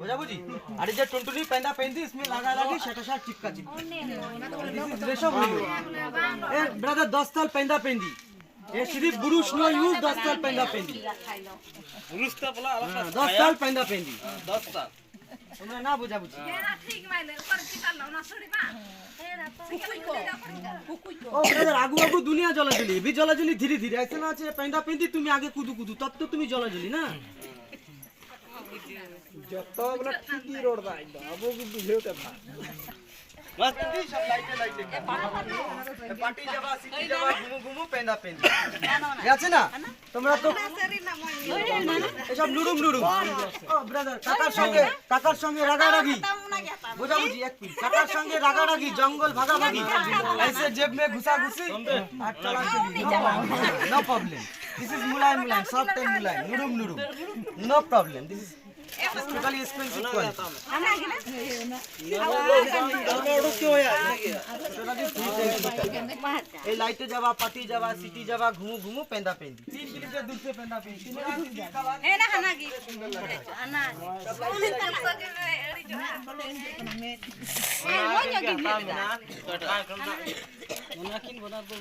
बोझा बुझी अरे जो टुनटुनी पैंदा पैंदी इसमें लगा लगी शटशा चिपका चिपका रेशम ए ब्रदर 10 साल पैंदा पैंदी ये सिर्फ बुरुष नो यूज 10 साल पैंदा पैंदी पुरुष तो बोला 10 साल पैंदा पैंदी 10 साल তোমরা না বুঝা বুঝি ओ ब्रदर आगू आगू दुनिया जलाजली भी जलाजली धीरे धीरे ऐसे ना আছে पैंदा पैंदी তুমি আগে কুদু কুদু তত তো তুমি জলাজলি না যত বলা ঠিকই রোড দাই বাবু কি বুঝেও কথা बस दी सब लाइटे लाइटे ए पार्टी जावा सिटी जावा घुमु घुमु पैंदा पैंदी আছে না তোমরা তো এসব লুডুম লুডুম ও ব্রাদার কাকার সঙ্গে রাগারাগি বুঝা বুঝি এক মিনিট কাকার সঙ্গে রাগারাগি জঙ্গল ভাগাভাগি ऐसे जेब में घुसा घुसी और चला चली नो प्रॉब्लम दिस इज मुलायम मुलायम सॉफ्ट एंड मुलायम लुडुम लुडुम no problem this is totally expensive quality a light जावा पार्टी जावा सिटी जावा घुमु घुमु पेंदा पेंदी 3 किलोमीटर दूर से पेंदा पेंदी ए ना खाना की खाना ए वो जो की